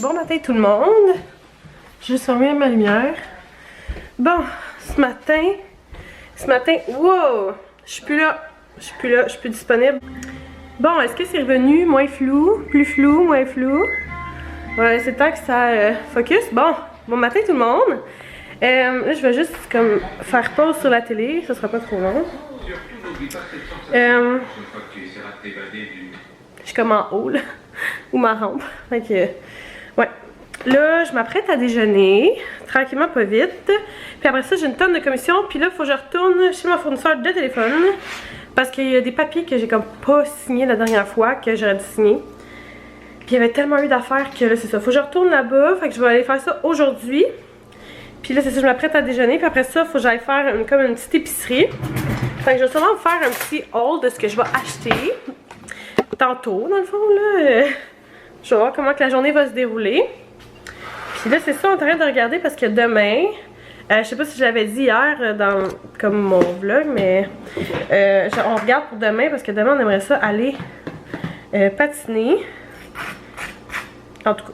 Bon matin tout le monde. Je vais fermer ma lumière. Bon, ce matin, wow! Je suis plus là, je suis plus disponible. Bon, est-ce que c'est revenu moins flou, plus flou, moins flou? Ouais, c'est temps que ça focus. Bon matin tout le monde. Là, je vais juste comme faire pause sur la télé, ça sera pas trop long. Je suis comme en haut là, ou ma rampe. Fait que, ouais. Là, je m'apprête à déjeuner, tranquillement, pas vite. Puis après ça, j'ai une tonne de commissions. Puis là, il faut que je retourne chez mon fournisseur de téléphone. Parce qu'il y a des papiers que j'ai comme pas signés la dernière fois, que j'aurais dû signer. Puis il y avait tellement eu d'affaires que là, c'est ça. Faut que je retourne là-bas. Fait que je vais aller faire ça aujourd'hui. Puis là, c'est ça, je m'apprête à déjeuner. Puis après ça, il faut que j'aille faire comme une petite épicerie. Fait que je vais sûrement vous faire un petit haul de ce que je vais acheter. Tantôt, dans le fond, là. Je vais voir comment que la journée va se dérouler. Puis là, c'est ça, on est en train de regarder parce que demain, je sais pas si je l'avais dit hier dans comme mon vlog, mais on regarde pour demain parce que demain, on aimerait ça aller patiner. En tout cas,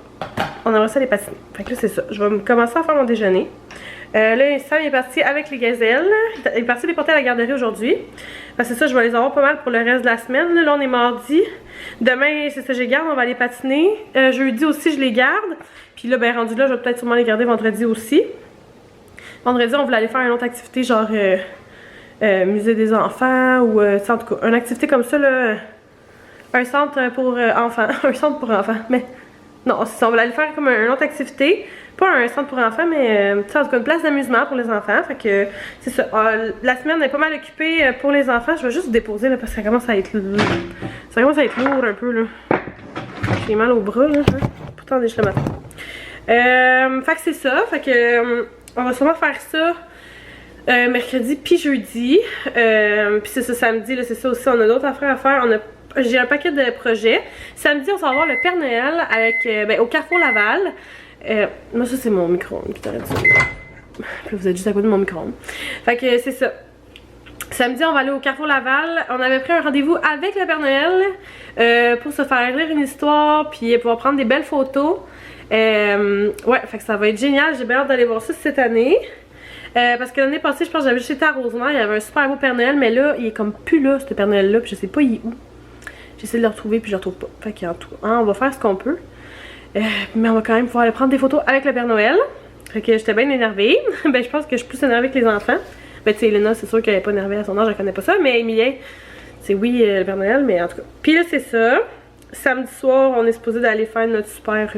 on aimerait ça aller patiner. Fait que là, c'est ça. Je vais commencer à faire mon déjeuner. Là, Sam est parti avec les gazelles. Il est parti les porter à la garderie aujourd'hui. Parce que c'est ça, je vais les avoir pas mal pour le reste de la semaine. Là, on est mardi. Demain, c'est ça, je les garde. On va aller patiner. Jeudi aussi, je les garde. Puis là, ben rendu là, je vais peut-être sûrement les garder vendredi aussi. Vendredi, on voulait aller faire une autre activité, genre musée des enfants ou en tout cas, une activité comme ça, là. Un centre pour enfants. Un centre pour enfants. Mais non, c'est ça, on voulait aller faire comme une autre activité. Pas un centre pour enfants, mais en tout cas une place d'amusement pour les enfants. Fait que c'est ça. La semaine est pas mal occupée pour les enfants. Je vais juste déposer là, parce que ça commence à être lourd. Ça commence à être lourd un peu là. J'ai mal au bras là. Pourtant déjà le matin. Fait que c'est ça. Fait que on va sûrement faire ça mercredi puis jeudi. Puis c'est ça samedi, là, c'est ça aussi. On a d'autres affaires à faire. J'ai un paquet de projets. Samedi, on va voir le Père Noël avec, au Carrefour Laval. Moi, ça, c'est mon micro-ondes qui t'arrête ça. Puis vous êtes juste à côté de mon micro-ondes. Fait que c'est ça. Samedi, on va aller au Carrefour Laval. On avait pris un rendez-vous avec le Père Noël pour se faire lire une histoire puis pouvoir prendre des belles photos. Ouais, fait que ça va être génial. J'ai bien hâte d'aller voir ça cette année. Parce que l'année passée, je pense que j'avais juste été à Rosemont. Il y avait un super beau Père Noël, mais là, il est comme plus là, ce Père Noël-là. Puis je sais pas, il est où. J'essaie de le retrouver, puis je le retrouve pas. Fait qu'en tout cas, on va faire ce qu'on peut. Mais on va quand même pouvoir aller prendre des photos avec le Père Noël. Fait que j'étais bien énervée. Ben, je pense que je suis plus énervée que les enfants. Ben, tu sais, Elena, c'est sûr qu'elle est pas énervée à son âge, elle connaît pas ça. Mais Emilien, c'est oui, le Père Noël, mais en tout cas. Puis là, c'est ça. Samedi soir, on est supposé d'aller faire notre super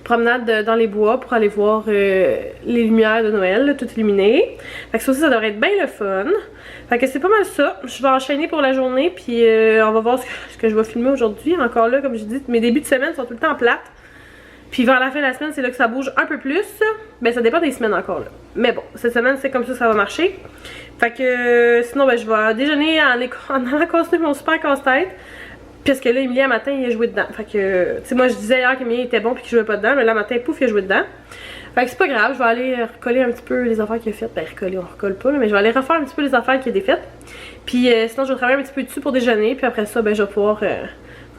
promenade dans les bois pour aller voir les lumières de Noël, là, tout illuminé. Fait que ça aussi, ça devrait être bien le fun. Fait que c'est pas mal ça. Je vais enchaîner pour la journée, puis on va voir ce que je vais filmer aujourd'hui. Encore là, comme je dis, mes débuts de semaine sont tout le temps plates. Puis vers la fin de la semaine, c'est là que ça bouge un peu plus. Ben, ça dépend des semaines encore là. Mais bon, cette semaine, c'est comme ça va marcher. Fait que sinon, ben, je vais déjeuner en allant continuer mon super casse-tête. Parce que là, Emilien, un matin, il a joué dedans. Fait que, tu sais, moi, je disais hier qu'Emilien était bon puis qu'il jouait pas dedans. Mais là, matin, pouf, il a joué dedans. Fait que c'est pas grave, je vais aller recoller un petit peu les affaires qu'il a faites. Ben, recoller, on recolle pas, là, mais je vais aller refaire un petit peu les affaires qu'il a défaites. Puis sinon, je vais travailler un petit peu dessus pour déjeuner. Puis après ça, ben, je vais pouvoir.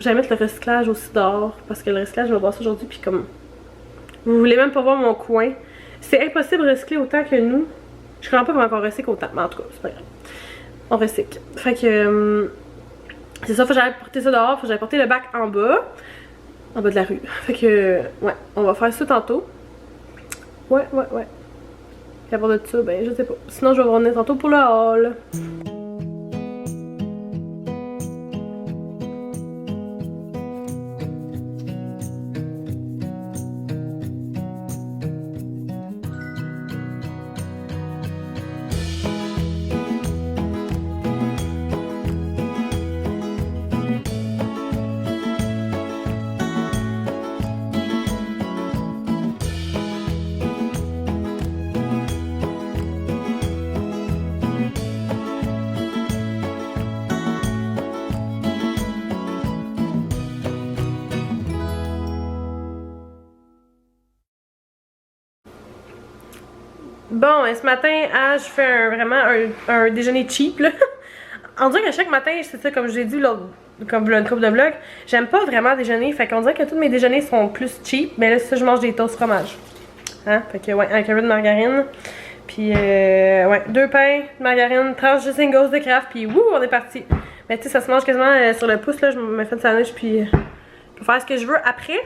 J'allais mettre le recyclage aussi dehors. Parce que le recyclage, je vais voir ça aujourd'hui. Puis comme. Vous voulez même pas voir mon coin. C'est impossible de recycler autant que nous. Je comprends pas comment on recycle autant. Mais en tout cas, c'est pas grave. On recycle. Fait que. C'est ça, faut que j'aille porter ça dehors, faut que j'aille porter le bac en bas de la rue. Fait que, ouais, on va faire ça tantôt. Ouais. Puis à part de ça, ben, je sais pas. Sinon, je vais revenir tantôt pour le haul. Bon, ce matin, je fais vraiment un déjeuner cheap, là. on dirait que chaque matin, c'est ça, comme je l'ai dit comme une couple de vlogs, j'aime pas vraiment déjeuner. Fait qu'on dirait que tous mes déjeuners sont plus cheap. Mais là, ça, je mange des toasts fromage. Hein? Fait que, ouais, avec un peu de margarine. Puis, ouais, 2 pains, de margarine, tranche de singles de Kraft. Puis, wouh, on est parti. Mais tu sais, ça se mange quasiment sur le pouce, là. Je me fais une sandwich, puis je peux faire ce que je veux après.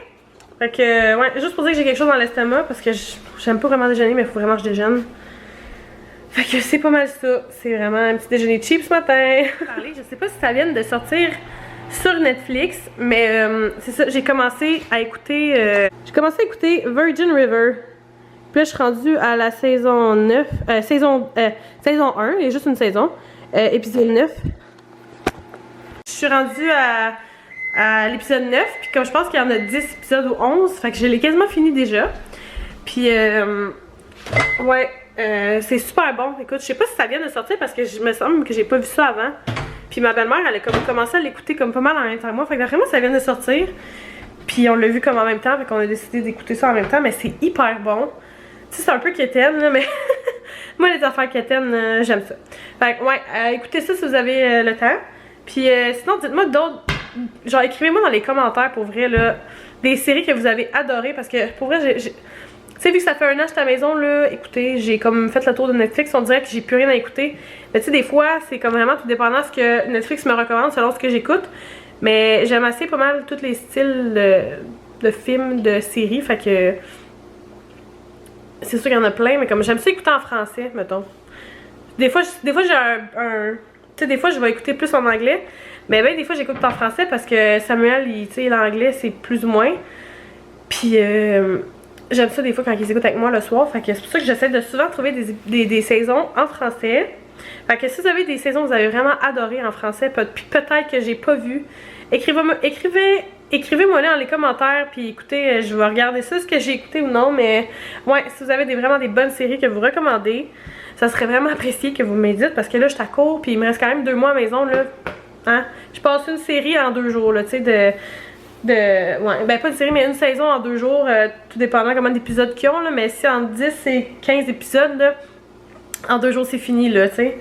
Fait que, ouais, juste pour dire que j'ai quelque chose dans l'estomac, parce que j'aime pas vraiment déjeuner, mais il faut vraiment que je déjeune. Fait que c'est pas mal ça. C'est vraiment un petit déjeuner cheap ce matin. Je sais pas si ça vient de sortir sur Netflix, mais c'est ça, j'ai commencé à écouter Virgin River. Puis là, je suis rendue à la saison 9, saison 1, il y a juste une saison, épisode 9. Je suis rendue à l'épisode 9, puis comme je pense qu'il y en a 10 épisodes ou 11, fait que je l'ai quasiment fini déjà. Puis, ouais, c'est super bon. Écoute, je sais pas si ça vient de sortir parce que je me semble que j'ai pas vu ça avant. Puis ma belle-mère, elle a comme commencé à l'écouter comme pas mal en même temps que moi, fait que d'après moi, ça vient de sortir. Puis on l'a vu comme en même temps, fait qu'on a décidé d'écouter ça en même temps, mais c'est hyper bon. Tu sais, c'est un peu quétaine, là, mais moi, les affaires quétaines, j'aime ça. Fait que, ouais, écoutez ça si vous avez le temps. Puis sinon, dites-moi d'autres, genre écrivez-moi dans les commentaires pour vrai, là, des séries que vous avez adorées, parce que pour vrai, tu sais, vu que ça fait 1 an que je suis à la maison, là, écoutez, j'ai comme fait le tour de Netflix, on dirait que j'ai plus rien à écouter. Mais tu sais, des fois, c'est comme vraiment tout dépendant de ce que Netflix me recommande selon ce que j'écoute. Mais j'aime assez pas mal tous les styles de films, de séries, fait que c'est sûr qu'il y en a plein, mais comme j'aime ça écouter en français, mettons. Des fois j'ai tu sais, des fois je vais écouter plus en anglais, mais ben des fois j'écoute en français parce que Samuel, tu sais, l'anglais c'est plus ou moins. Puis j'aime ça des fois quand ils écoutent avec moi le soir, fait que c'est pour ça que j'essaie de souvent trouver des saisons en français. Fait que si vous avez des saisons que vous avez vraiment adorées en français, puis peut-être que j'ai pas vu, écrivez-moi là dans les commentaires, puis écoutez, je vais regarder ça, ce que j'ai écouté ou non, mais ouais, si vous avez vraiment des bonnes séries que vous recommandez, ça serait vraiment apprécié que vous m'aidiez, parce que là, je suis à court, puis il me reste quand même 2 mois à la maison, là, hein, je passe une série en 2 jours, là, tu sais, ouais, ben pas une série, mais une saison en 2 jours, tout dépendant combien d'épisodes qu'ils ont, là, mais si en 10 et 15 épisodes, là, en 2 jours c'est fini, là, tu sais.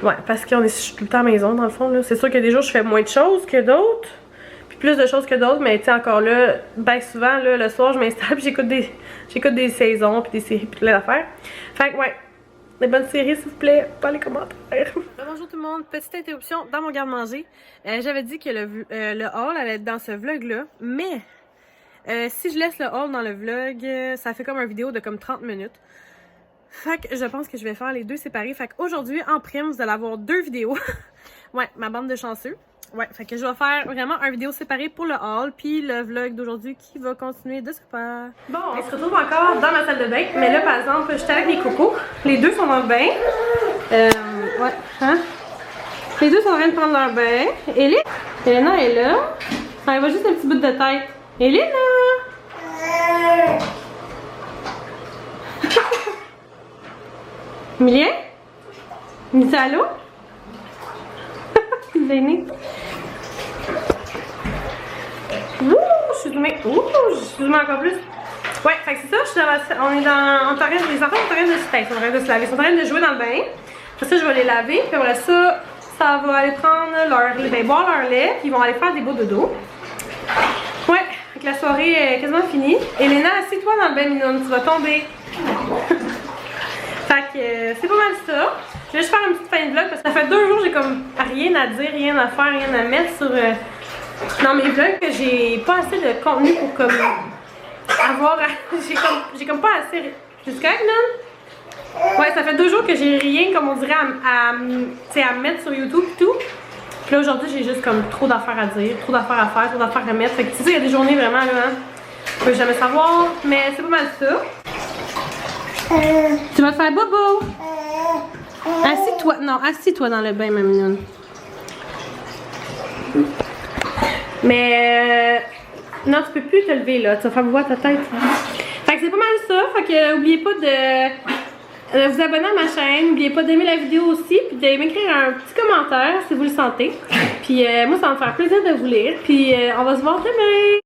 Ouais, parce que je suis tout le temps à la maison, dans le fond, là. C'est sûr que des jours, je fais moins de choses que d'autres, puis plus de choses que d'autres, mais tu sais, encore là, ben souvent, là, le soir, je m'installe puis j'écoute des saisons, puis des séries, puis plein d'affaires. Fait que, ouais, des bonnes séries, s'il vous plaît, pas les commentaires. Bonjour tout le monde, petite interruption dans mon garde-manger. J'avais dit que le haul allait être dans ce vlog-là, mais si je laisse le haul dans le vlog, ça fait comme une vidéo de comme 30 minutes. Fait que je pense que je vais faire les deux séparés. Fait qu'aujourd'hui, en prime, vous allez avoir 2 vidéos. Ouais, ma bande de chanceux. Ouais, fait que je vais faire vraiment une vidéo séparée pour le haul, puis le vlog d'aujourd'hui qui va continuer de se faire. Bon, on se retrouve encore dans ma salle de bain. Mais là, par exemple, j'étais avec les cocos. Les 2 sont dans le bain. Ouais, hein? Les 2 sont en train de prendre leur bain. Elena est là. Elle va juste un petit bout de tête. Elena! Emilien? Dis allô? L'aîné. Ouh, je suis zoomée. Ouh, je suis zoomée encore plus. Ouais, fait que c'est ça, je suis dans la, les enfants sont en train de se laver, ils sont en train de jouer dans le bain. Après ça, je vais les laver, puis après ça, ça va aller prendre boire leur lait, puis ils vont aller faire des beaux dodos. Ouais, fait que la soirée est quasiment finie. Elena, assieds-toi dans le bain, mignonne, tu vas tomber. Fait que c'est pas mal ça. Je vais juste faire une petite fin de vlog parce que ça fait 2 jours que j'ai comme rien à dire, rien à faire, rien à mettre sur dans mes vlogs, que j'ai pas assez de contenu pour comme avoir j'ai comme pas assez jusqu'à là. Ouais, ça fait 2 jours que j'ai rien comme on dirait à mettre sur YouTube et tout. Puis là aujourd'hui j'ai juste comme trop d'affaires à dire, trop d'affaires à faire, trop d'affaires à mettre. Fait que tu sais, il y a des journées vraiment là, hein, je peux jamais savoir, mais c'est pas mal ça. Tu vas te faire bobo. Assis-toi. Non, assis-toi dans le bain, ma mignonne. Mais non, tu peux plus te lever là. Tu vas faire voir ta tête. Fait que c'est pas mal ça. Fait que n'oubliez pas de vous abonner à ma chaîne. N'oubliez pas d'aimer la vidéo aussi. Puis de m'écrire un petit commentaire si vous le sentez. Puis moi, ça va me faire plaisir de vous lire. Puis on va se voir demain.